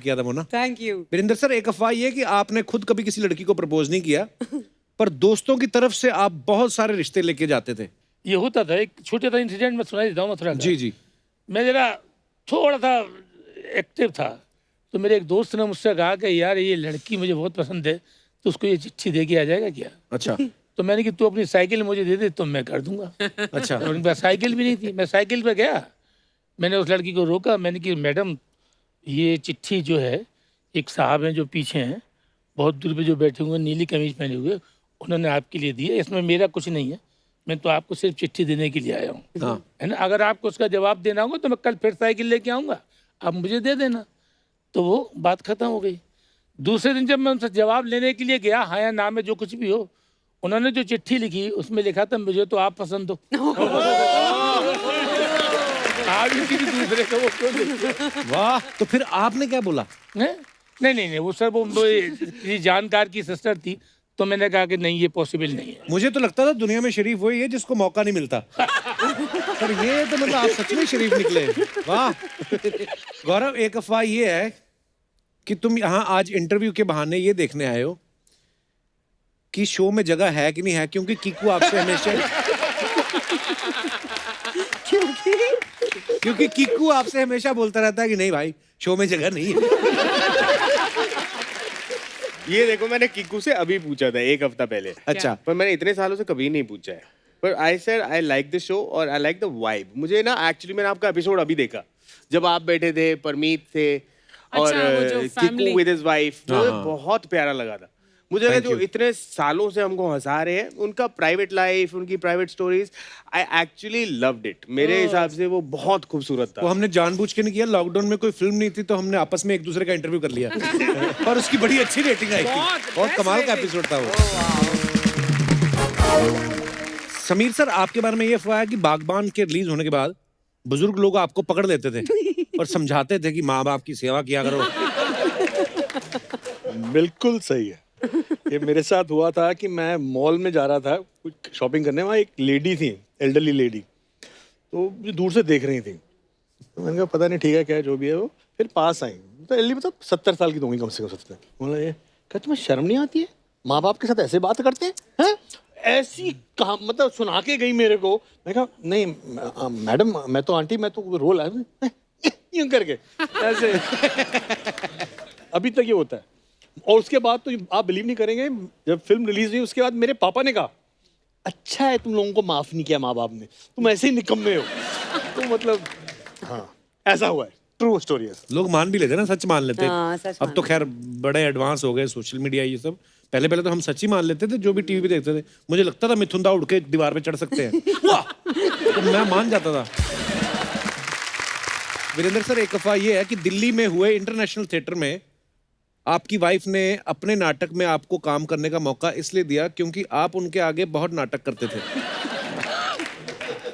किया था Mona. Thank you. Virendra sir, एक अफवाह ये कि आपने खुद कभी किसी लड़की को प्रपोज नहीं किया, पर दोस्तों की तरफ से आप बहुत सारे रिश्ते लेके जाते थे। ये होता था, एक छोटा सा इंसिडेंट मैं सुना देता हूँ मथुरा का। जी जी। मैं जरा थोड़ा सा एक्टिव था, तो मेरे एक दोस्त ने मुझसे कहा कि यार ये लड़की मुझे बहुत पसंद है, तो उसको ये चिट्ठी दे के आ जाएगा क्या? अच्छा। तो मैंने कि तू अपनी साइकिल मुझे दे दे तो मैं कर दूंगा। अच्छा। तो उनके पास साइकिल भी नहीं थी। मैं साइकिल पे गया, मैंने उस लड़की को रोका, मैंने कि मैडम ये चिट्ठी जो है, एक साहब हैं जो पीछे हैं, बहुत दूर पे जो बैठे हुए, नीली कमीज पहने हुए, उन्होंने आपके लिए दी है, इसमें मेरा कुछ नहीं है, मैं तो आपको सिर्फ चिट्ठी देने के लिए आया हूँ, है ना? अगर आपको उसका जवाब देना होगा तो मैं कल फिर साइकिल लेके आऊँगा, आप मुझे दे देना। तो वो बात खत्म हो गई। दूसरे दिन जब मैं उनसे जवाब लेने के लिए गया, हाँ या ना में जो कुछ भी हो, उन्होंने जो चिट्ठी लिखी उसमें लिखा था मुझे तो आप पसंद हो। आप किसी दूसरे को वो क्यों लिखते? वाह, तो फिर आपने क्या बोला? नहीं, वो सर वो किसी जानकार की सिस्टर थी, तो मैंने कहा कि नहीं ये पॉसिबल नहीं है। मुझे तो लगता था दुनिया में शरीफ वही है जिसको मौका नहीं मिलता। पर ये तो मतलब आप सच में शरीफ निकले। वाह। गौरव, एक अफवाह ये है कि तुम यहाँ आज इंटरव्यू के बहाने ये देखने आए हो कि शो में जगह है कि नहीं है, क्योंकि कीकू आपसे हमेशा क्योंकि कीकू आपसे हमेशा बोलता रहता है कि नहीं भाई शो में जगह नहीं है। ये देखो, मैंने कीकू से अभी पूछा था 1 हफ्ता पहले। अच्छा। पर मैंने इतने सालों से कभी नहीं पूछा है। पर I said I like the show और आई लाइक द वाइब। मुझे ना एक्चुअली मैंने आपका एपिसोड अभी देखा, जब आप बैठे थे, परमीत थे और कीकू विद हिज वाइफ, मुझे बहुत प्यारा लगा था। मुझे लगा जो इतने सालों से हमको हंसा रहे हैं, उनका प्राइवेट लाइफ, उनकी private stories, I actually loved it. मेरे हिसाब से वो बहुत खूबसूरत था। वो हमने जानबूझ के नहीं किया, लॉकडाउन में कोई फिल्म नहीं थी तो हमने आपस में एक दूसरे का इंटरव्यू कर लिया और उसकी बड़ी अच्छी रेटिंग आई थी। बहुत कमाल का एपिसोड था वो। समीर सर, आपके बारे में ये अफवाह है कि बागबान के रिलीज होने के बाद बुजुर्ग लोग आपको पकड़ लेते थे और समझाते थे कि माँ बाप की सेवा किया करो। बिल्कुल सही है। ये मेरे साथ हुआ था कि मैं मॉल में जा रहा था कुछ शॉपिंग करने, वहाँ एक लेडी थी, एल्डरली लेडी, तो मुझे दूर से देख रही थी, तो मैंने कहा पता नहीं ठीक है क्या है जो भी है वो। फिर पास आई, तो एल्डरली मतलब 70 साल की तो होंगी कम से कम 70। बोला ये क्या तुम्हें शर्म नहीं आती है, माँ बाप के साथ ऐसे बात करते हैं? ऐसी कहा मतलब सुना के गई मेरे को। मैं कहा नहीं मैडम, मैं तो आंटी, मैं तो रोल आया यूं करके ऐसे। अभी तक ये होता है। और उसके बाद तो आप बिलीव नहीं करेंगे, जब फिल्म रिलीज हुई उसके बाद मेरे पापा ने कहा अच्छा है तुम लोगों को माफ नहीं किया माँ बाप ने, तुम ऐसे ही निकम्मे हो। तो मतलब हाँ, ऐसा हुआ है, ट्रू स्टोरी है। लोग मान भी लेते ना, सच मान लेते। सच अब तो खैर बड़े एडवांस हो गए सोशल मीडिया ये सब। पहले तो हम सच ही मान लेते थे जो भी टीवी पे देखते थे। मुझे लगता था मिथुन दा उड़ के दीवार पे चढ़ सकते हैं तो मैं मान जाता था। वीरेंद्र सर, एक अफवाह ये है कि दिल्ली में हुए इंटरनेशनल थिएटर में आपकी वाइफ ने अपने नाटक में आपको काम करने का मौका इसलिए दिया क्योंकि आप उनके आगे बहुत नाटक करते थे।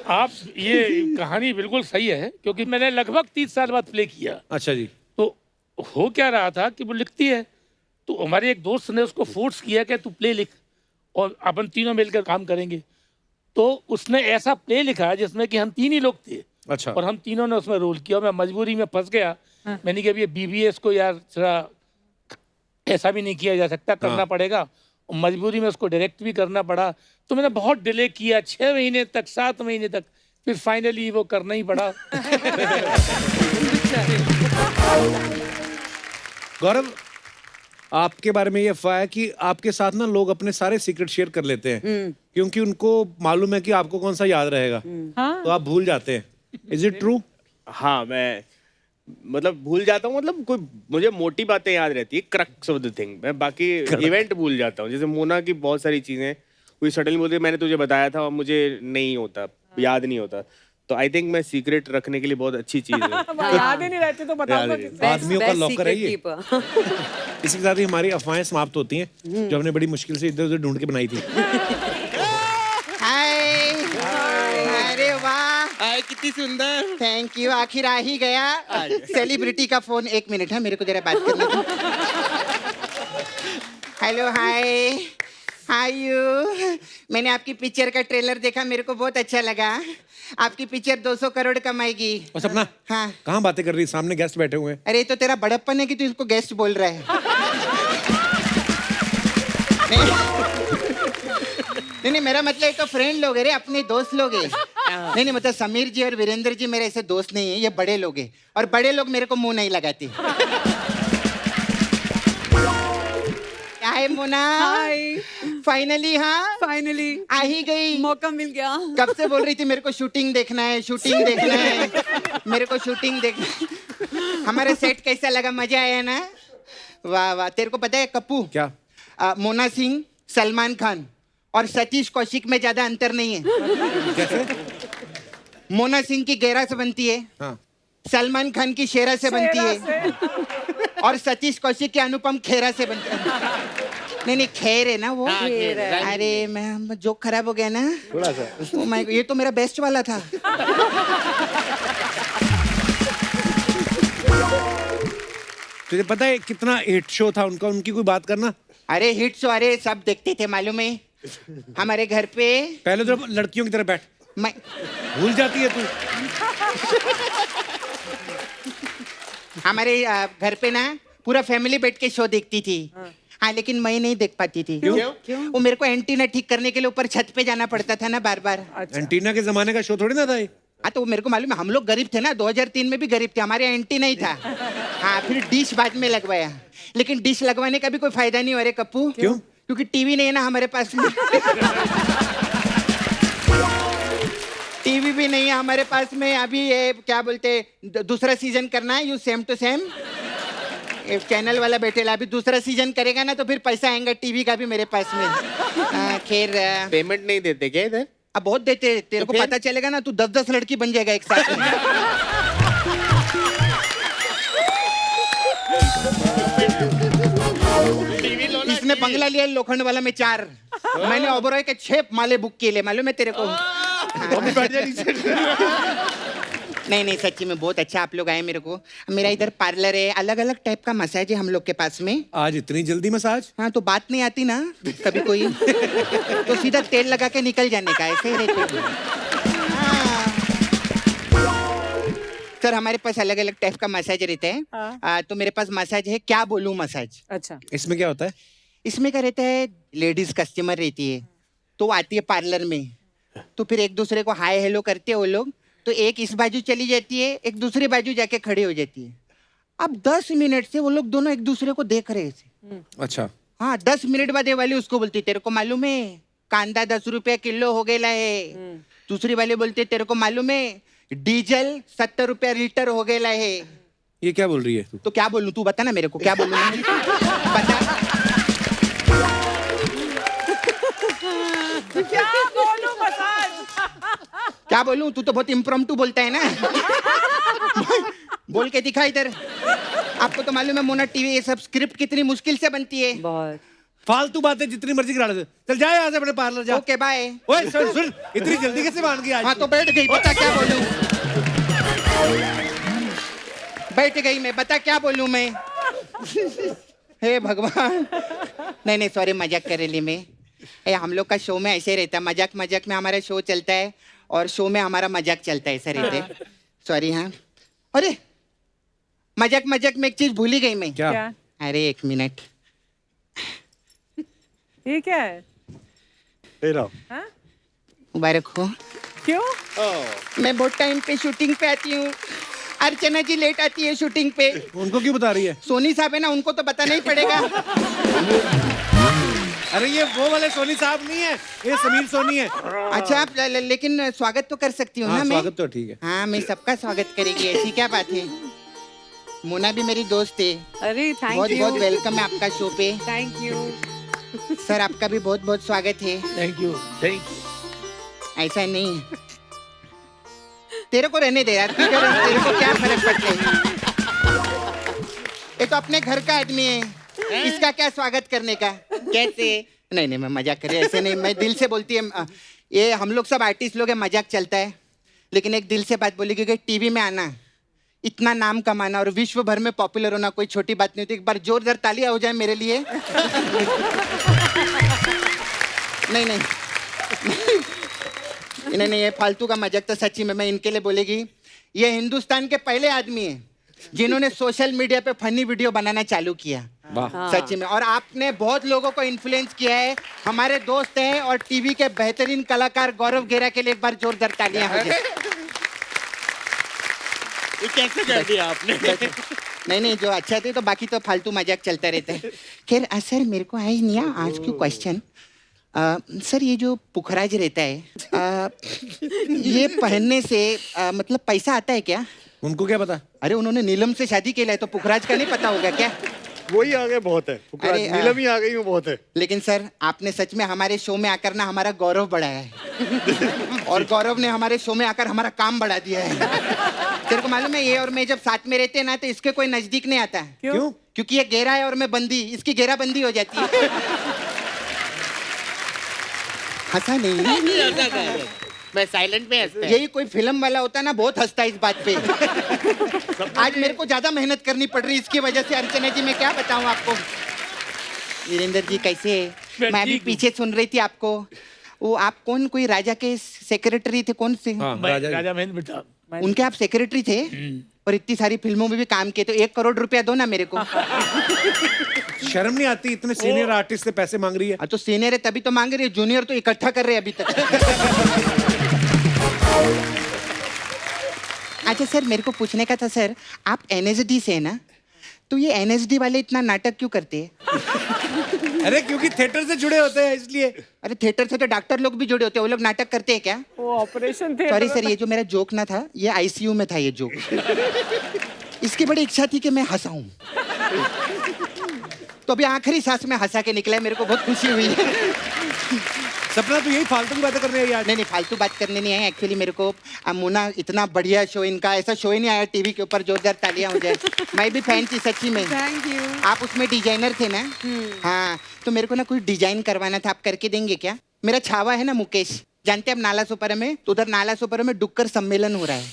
आप ये कहानी बिल्कुल सही है, क्योंकि मैंने लगभग 30 साल बाद प्ले किया। अच्छा जी। तो हो क्या रहा था कि वो लिखती है, तो हमारे एक दोस्त ने उसको फोर्स किया कि तू प्ले लिख और अपन तीनों मिलकर काम करेंगे। तो उसने ऐसा प्ले लिखा जिसमें कि हम 3 ही लोग थे। अच्छा। और हम तीनों ने उसमें रोल किया। मैं मजबूरी में फंस गया। मैंने कहा ये BBS को यार थोड़ा ऐसा भी नहीं किया जा सकता, करना पड़ेगा। और मजबूरी में उसको डायरेक्ट भी करना पड़ा। तो मैंने बहुत डिले किया, 6 महीने तक, 7 महीने तक, फिर फाइनली वो करना ही पड़ा। गौरव, आपके बारे में ये अफवाह है कि आपके साथ ना लोग अपने सारे सीक्रेट शेयर कर लेते हैं क्योंकि उनको मालूम है कि आपको कौन सा याद रहेगा। तो आप भूल जाते हैं। Is it true? हाँ, मैं मतलब भूल जाता हूँ, मतलब कोई मुझे मोटी बातें याद रहती है, क्रक्स ऑफ द थिंग। मैं बाकी इवेंट भूल जाता हूँ। जैसे मोना की बहुत सारी चीजें कोई सडनली बोलती है मैंने तुझे बताया था और मुझे नहीं होता, याद नहीं होता। तो आई थिंक मैं सीक्रेट रखने के लिए बहुत अच्छी चीज है। याद ही नहीं रहती तो बताऊंगा किससे? आदमियों का लॉकर है ये। इसी के साथ ही हमारी अफवाहें समाप्त होती हैं जो हमने बड़ी मुश्किल से इधर उधर ढूंढ के बनाई थी। हाय, अरे वाह, हाय, कितनी सुंदर। थैंक यू, आखिर आ ही गया। सेलिब्रिटी का फोन, 1 मिनट है, मेरे को जरा बात करने दो। Hello, hi, hi you. मैंने आपकी पिक्चर का ट्रेलर देखा, मेरे को बहुत अच्छा लगा। आपकी पिक्चर 200 करोड़ कमाएगी। और सपना, हाँ। कहाँ बातें कर रही है? सामने गेस्ट बैठे हुए हैं। अरे ये तो तेरा बड़प्पन है कि तू इसको गेस्ट बोल रहा है। नहीं, मेरा मतलब ये तो फ्रेंड लोग है रे, अपने दोस्त लोग है। नहीं, मतलब समीर जी और वीरेंद्र जी मेरे ऐसे दोस्त नहीं है, ये बड़े लोग हैं और बड़े लोग मेरे को मुंह नहीं लगाते। हाय मोना। हाय। फाइनली। हाँ, फाइनली आ ही गई। मौका मिल गया। कब से बोल रही थी मेरे को शूटिंग देखना है, शूटिंग देखना है, मेरे को शूटिंग देखना है। हमारा सेट कैसा लगा? मजा आया ना? वाह वाह। तेरे को पता है कप्पू, क्या? मोना सिंह, सलमान खान और सतीश कौशिक में ज्यादा अंतर नहीं है। कैसे? मोना सिंह की गेरा से बनती है, हाँ। सलमान खान की शेरा से बनती है और सतीश कौशिक की अनुपम खेरा से बनती है। नहीं, खेर है ना वो। अरे मैं जोक खराब हो गया ना थोड़ा सा। Oh my God, ये तो मेरा बेस्ट वाला था। तुझे पता है कितना हिट शो था उनका? उनकी कोई बात करना। अरे हिट शो, अरे सब देखते थे मालूम है। हमारे घर पे पहले तो लड़कियों की तरह बैठ, मैं भूल जाती है तू। हमारे घर पे ना पूरा फैमिली बैठ के शो देखती थी। हाँ, लेकिन मैं नहीं देख पाती थी। क्यों? वो मेरे को एंटीना ठीक करने के लिए ऊपर छत पे जाना पड़ता था ना बार बार। एंटीना के जमाने का शो थोड़ी ना था ये। हाँ, तो वो मेरे को मालूम है, हम लोग गरीब थे ना, 2003 में भी गरीब थे, हमारे एंटीना ही था। हाँ, फिर डिश बाद में लगवाया, लेकिन डिश लगवाने का भी कोई फायदा नहीं हो रहा कप्पू। क्यों? क्योंकि टीवी नहीं है ना हमारे पास में। टीवी भी नहीं है हमारे पास में। अभी ये क्या बोलते, दूसरा सीजन करना है, you same to same. Channel वाला बैठेला, अभी दूसरा सीजन करेगा ना तो फिर पैसा आएगा टीवी का भी मेरे पास में। खैर, पेमेंट नहीं देते क्या इधर? अब बहुत देते, तेरे को फिर? पता चलेगा ना, तू 10-10 लड़की बन जाएगा एक साथ में। इसने बंगला लिया लोखंड वाला में 4, मैंने ओबरॉय के 6 माले बुक किए ले, मालूम है तेरे को? नहीं, सच्ची में बहुत अच्छा आप लोग आए। मेरे को, मेरा इधर पार्लर है, अलग अलग टाइप का मसाज है हम लोग के पास में। आज इतनी जल्दी मसाज? हाँ, तो बात नहीं आती ना कभी कोई, तो सीधा तेल लगा के निकल जाने का, ऐसे ही रहते हैं। हाँ। सर, हमारे पास अलग अलग टाइप का मसाज रहता है। तो मेरे पास मसाज है, क्या बोलूं मसाज। अच्छा। इसमें क्या होता है? इसमें क्या रहता है, लेडीज कस्टमर रहती है, तो वो आती है पार्लर में, तो फिर एक दूसरे को हाय हेलो करते हैं वो लोग, तो एक इस बाजू चली जाती है, एक दूसरी बाजू जाके खड़ी हो जाती है। अब 10 मिनट से वो लोग दोनों एक दूसरे को देख रहे थे। अच्छा। हाँ, 10 मिनट बाद ये वाली उसको बोलती, तेरे को मालूम है कांदा 10 रुपया किलो हो गया है। दूसरी वाली बोलती, तेरे को मालूम है डीजल 70 रुपया लीटर हो गया है। ये क्या बोल रही है तू? तो क्या बोलूं, तू बता ना मेरे को, क्या बोलूं मैं? बता। क्या बोलूं मसाज? क्या बोलूं, तू तो बहुत इम्प्रॉम्प्टू बोलता है ना। बोल के दिखा इधर। आपको तो मालूम है मोना टीवी ये सब स्क्रिप्ट कितनी मुश्किल से बनती है। बहुत। फालतू बातें जितनी मर्जी करा ले। चल जा यहाँ से, अपने पार्लर जा। Okay bye. ओए सुन, इतनी जल्दी कैसे मान गई आज? हाँ, तो बैठ गई, बता क्या बोलूं। बैठ गई मैं, बता क्या बोलूं मैं। हे भगवान। नहीं, सॉरी, मजाक कर रही मैं। हम लोग का शो में ऐसे रहता है, मजाक मजाक में हमारा शो चलता है और शो में हमारा मजाक चलता है, ऐसा रहता है। सॉरी। हाँ, अरे मजाक मजाक में एक चीज भूल ही गई मैं। क्या? अरे 1 मिनट। ये क्या है? ले रहा हूँ। हाँ? मुबारक हो। क्यों? मैं बहुत टाइम पे शूटिंग पे आती हूँ, अर्चना जी लेट आती है शूटिंग पे। उनको क्यों बता रही है? सोनी साहब है ना, उनको तो पता नहीं पड़ेगा। अरे ये वो वाले सोनी साहब नहीं है, ये समीर सोनी है। अच्छा, आप लेकिन स्वागत तो कर सकती हूँ हाँ, ना मैं? स्वागत तो ठीक है। हाँ, मैं सबका स्वागत करेगी, ऐसी क्या बात है। मोना भी मेरी दोस्त है। अरे थैंक बहुत यू। बहुत वेलकम है आपका शो पे। Thank you. सर, आपका भी बहुत बहुत स्वागत है। Thank you, thank you. ऐसा नहीं, तेरे को रहने दे यार, तेरे को क्या फर्क पड़ता है। ये तो अपने घर का आदमी है, इसका क्या स्वागत करने का? कैसे? नहीं, मैं मजाक कर रही, ऐसे नहीं, मैं दिल से बोलती है। ये हम लोग सब आर्टिस्ट लोग हैं, मजाक चलता है, लेकिन एक दिल से बात बोली कि टीवी में आना, इतना नाम कमाना और विश्व भर में पॉपुलर होना कोई छोटी बात नहीं होती। एक बार जोरदार तालियां हो जाए मेरे लिए। नहीं नहीं नहीं नहीं, ये फालतू का मजाक तो सच्ची में मैं इनके लिए बोलेगी। ये हिंदुस्तान के पहले आदमी हैं जिन्होंने सोशल मीडिया पे फनी वीडियो बनाना चालू किया। सच्ची में। और आपने बहुत लोगों को इन्फ्लुएंस किया है। हमारे दोस्त हैं और टीवी के बेहतरीन कलाकार गौरव घेरा के लिए एक बार जोरदार तालियां हो जाए। ये कैसे कर दिया आपने? नहीं नहीं, जो अच्छा थे तो बाकी तो फालतू मजाक चलता रहता है। खैर सर, मेरे को आई नहीं आज क्यों क्वेश्चन। सर, ये जो पुखराज रहता है ये पहनने से मतलब पैसा आता है क्या? उनको क्या पता? अरे उन्होंने नीलम से शादी की है तो पुखराज का नहीं पता होगा क्या? वही आ गए बहुत है, अरे, नीलम ही आ गई वो बहुत है। लेकिन सर, आपने सच में हमारे शो में आकर ना हमारा गौरव बढ़ाया है और गौरव ने हमारे शो में आकर हमारा काम बढ़ा दिया है। तेरे को मालूम है, ये और मैं जब साथ में रहते हैं ना तो इसके कोई नजदीक नहीं आता। क्यों? क्योंकि ये घेरा है और मैं बंदी, इसकी घेराबंदी हो जाती है। हंसा नहीं, मैं साइलेंट में हंसता है। यही कोई फिल्म वाला होता ना बहुत हंसता है इस बात पे। आज मेरे को ज्यादा मेहनत करनी पड़ रही इसकी वजह से। अर्चना जी, मैं क्या बताऊं आपको। वीरेंद्र जी कैसे? मैं अभी पीछे सुन रही थी आपको। वो आप कौन, कोई राजा के सेक्रेटरी थे? कौन से? हाँ, राजा महेंद्र प्रताप। उनके आप सेक्रेटरी थे और इतनी सारी फिल्मों में भी काम किए, तो 1 करोड़ रुपया दो ना मेरे को। शर्म नहीं आती? इतने सीनियर आर्टिस्ट से पैसे मांग रही है। तो सीनियर है तभी तो मांग रही है, जूनियर तो इकट्ठा कर रहे हैं अभी तक। अच्छा सर, मेरे को पूछने का था सर, आप NSD से है ना, तो ये NSD वाले इतना नाटक क्यों करते हैं? अरे क्योंकि थिएटर से जुड़े होते हैं इसलिए। अरे थिएटर से तो डॉक्टर लोग भी जुड़े होते हैं, वो लोग नाटक करते हैं क्या? वो ऑपरेशन थे। सॉरी सर, ये जो मेरा जोक ना था, ये ICU में था ये जोक। इसकी बड़ी इच्छा थी कि मैं हंसाऊं, तो अभी आखिरी सांस में हंसा के निकला है। मेरे को बहुत खुशी हुई है। सपना, तो यही फालतू की बातें करने आई आज। नहीं नहीं, फालतू बात करने नहीं आए एक्चुअली। मेरे को मोना, इतना बढ़िया शो इनका, ऐसा शो ही नहीं आया टीवी के ऊपर। जोरदार तालियां हो जाए। मैं भी फैन थी सच्ची में। Thank you. आप उसमें डिजाइनर थे ना? हाँ, तो मेरे को ना कुछ डिजाइन करवाना था, आप करके देंगे क्या? मेरा छावा है ना मुकेश, जानते हैं आप नाला सोपारा में, तो उधर नाला सोपारा में डुक्कर सम्मेलन हो रहा है।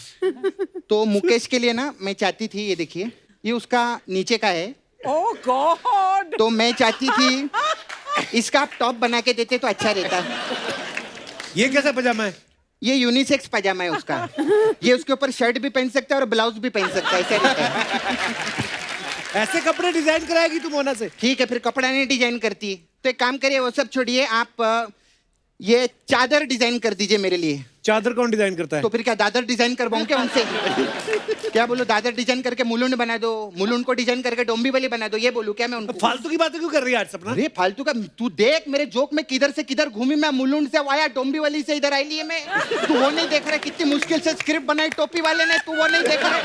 तो मुकेश के लिए ना मैं चाहती थी, ये देखिए, ये उसका नीचे का है। ओह गॉड। तो मैं चाहती थी इसका आप टॉप बना के देते तो अच्छा रहता। ये कैसा पजामा है? ये यूनिसेक्स पजामा है उसका। ये उसके ऊपर शर्ट भी पहन सकता है और ब्लाउज भी पहन सकता है, ऐसा रहता है। ऐसे कपड़े डिजाइन कराएगी तू मोना से? ठीक है, फिर कपड़ा नहीं डिजाइन करती तो एक काम करिए, वो सब छोड़िए, आप ये चादर डिजाइन कर दीजिए मेरे लिए। चादर कौन डिजाइन करता है? तो फिर क्या दादर डिजाइन करवाऊं क्या उनसे? क्या बोलो, दादर डिजाइन करके मुलुंड बना दो, मुलुंड को डिजाइन करके डोंबी वाली बना दो, ये बोलूं क्या मैं उनको? फालतू की बातें क्यों कर रही है आज सपना? अरे फालतू का, तू देख मेरे जोक में किधर से किधर घूमी मैं। मुलुंड से आया, डोंबी वाली से इधर आई लिए मैं। तू वो नहीं देख रहा कितनी मुश्किल से स्क्रिप्ट बनाई टोपी वाले ने, तू वो नहीं देख रहा?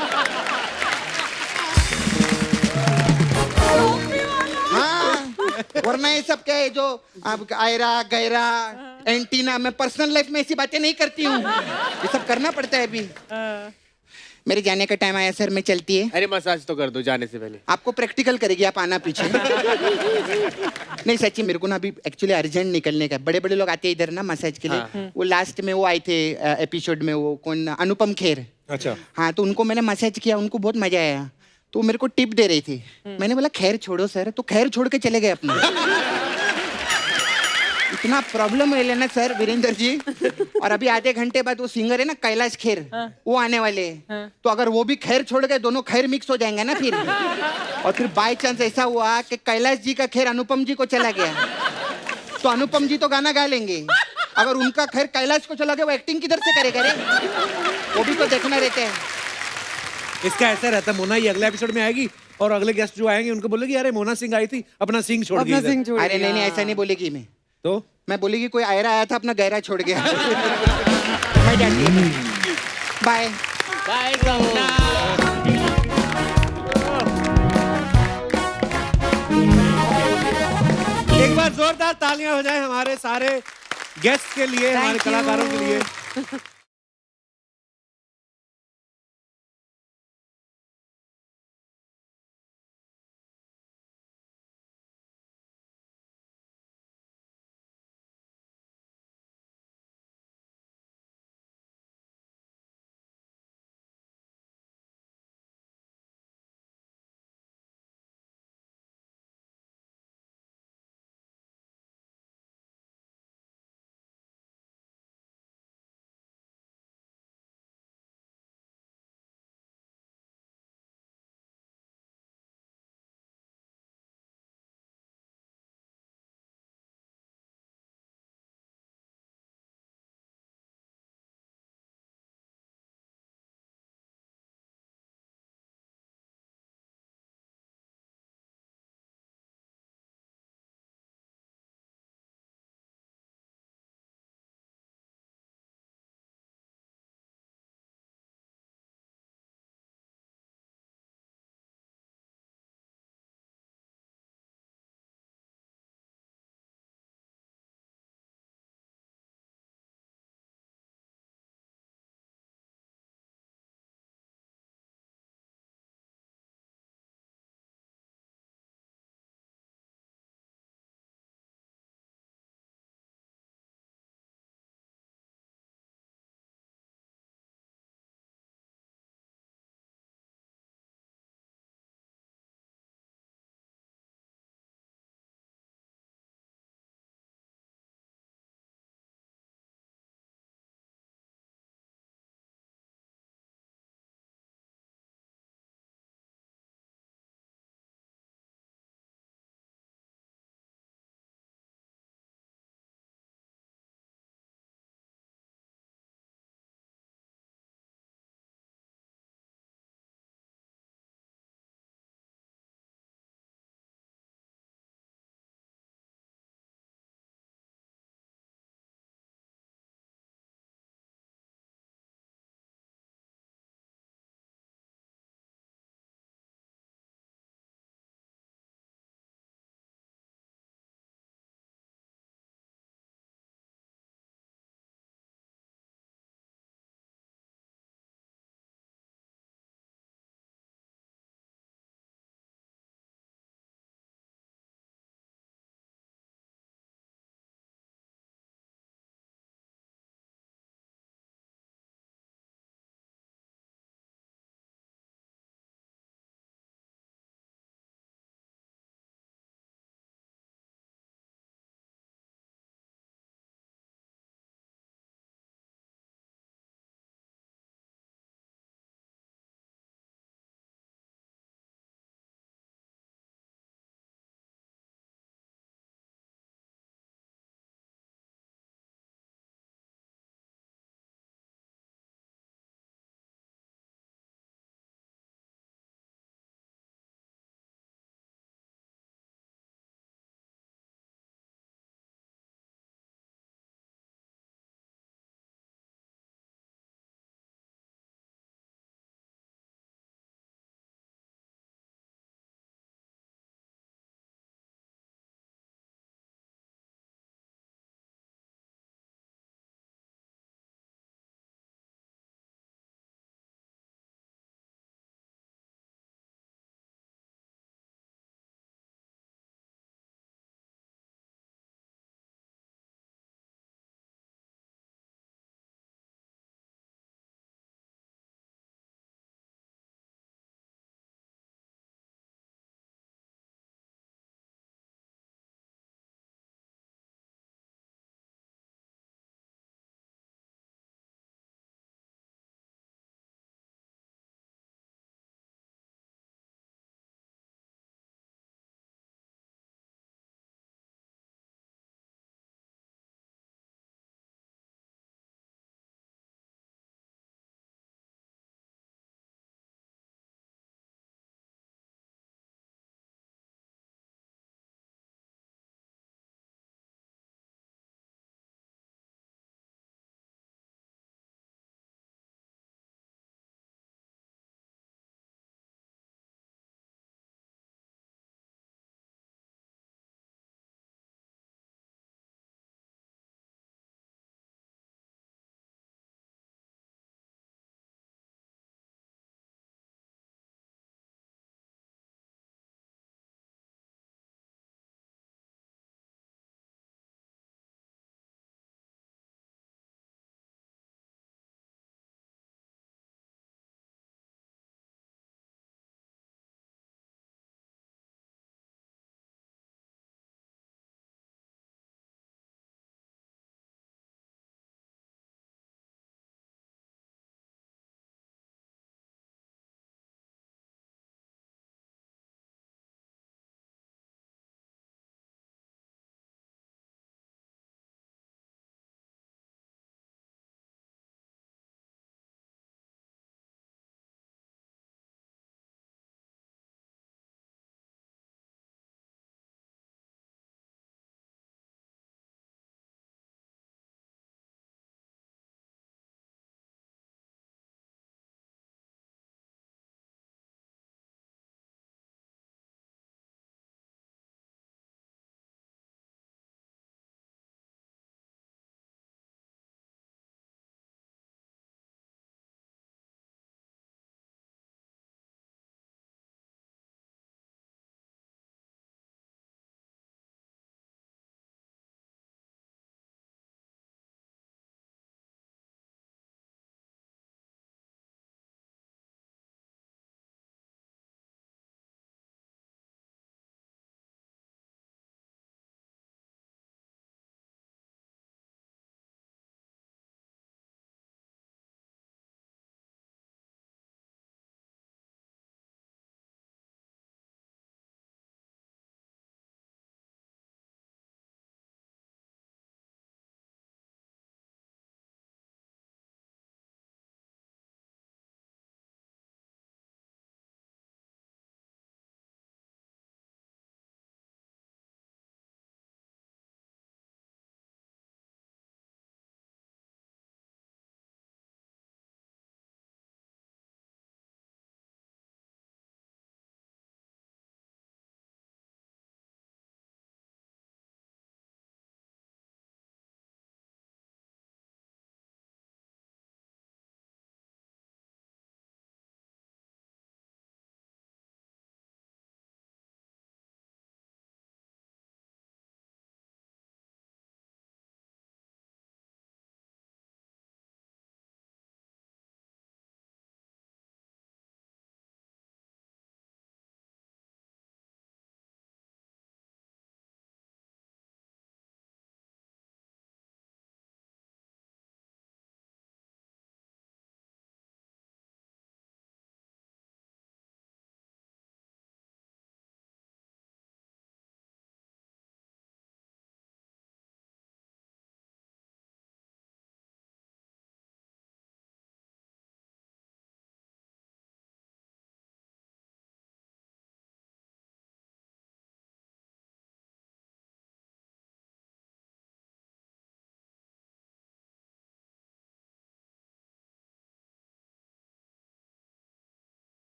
हाँ, वरना ये सब क्या है जो अब आयरा गैरा एंटीना, मैं पर्सनल लाइफ में ऐसी बातें नहीं करती हूँ, ये सब करना पड़ता है। अभी मेरे जाने का टाइम आया सर, मैं चलती है। अरे मसाज तो कर दो जाने से पहले। आपको प्रैक्टिकल करेगी, आप आना पीछे। नहीं सच्ची, मेरे को ना अभी एक्चुअली अर्जेंट निकलने का। बड़े बड़े लोग आते हैं इधर ना मसाज के लिए। हाँ। वो लास्ट में वो आए थे एपिसोड में, वो कौन, अनुपम खेर। अच्छा। हाँ, तो उनको मैंने मसाज किया, उनको बहुत मजा आया, तो मेरे को टिप दे रही थी। मैंने बोला खैर छोड़ो सर, तो खैर छोड़ के चले गए अपने। इतना प्रॉब्लम है लेना सर वीरेंद्र जी। और अभी आधे घंटे बाद वो सिंगर है ना कैलाश खेर, वो आने वाले हैं। तो अगर वो भी खैर छोड़ गए, दोनों खैर मिक्स हो जाएंगे ना फिर। और फिर बाय चांस ऐसा हुआ कि कैलाश जी का खैर अनुपम जी को चला गया, तो अनुपम जी तो गाना गा लेंगे। अगर उनका खैर कैलाश को चला गया, वो एक्टिंग किधर से करेगा रे? वो भी तो देखना रहता है। इसका ऐसा रहता है, मोना ये अगले एपिसोड में आएगी और अगले गेस्ट जो आएंगे उनको बोलेगी अरे मोना सिंह आई थी, अपना सिंह छोड़ अपना दिया सिंह इधर। छोड़ अरे नहीं नहीं, दिया। ऐसा नहीं बोलेगी मैं। तो मैं बोलेगी कोई आयरा आया था, अपना गहरा छोड़ गया। मैं जाती हूँ, बाय बाय कहो। एक बार जोरदार तालियां हो जाए हमारे सारे गेस्ट के लिए, हमारे Thank you. कलाकारों के लिए।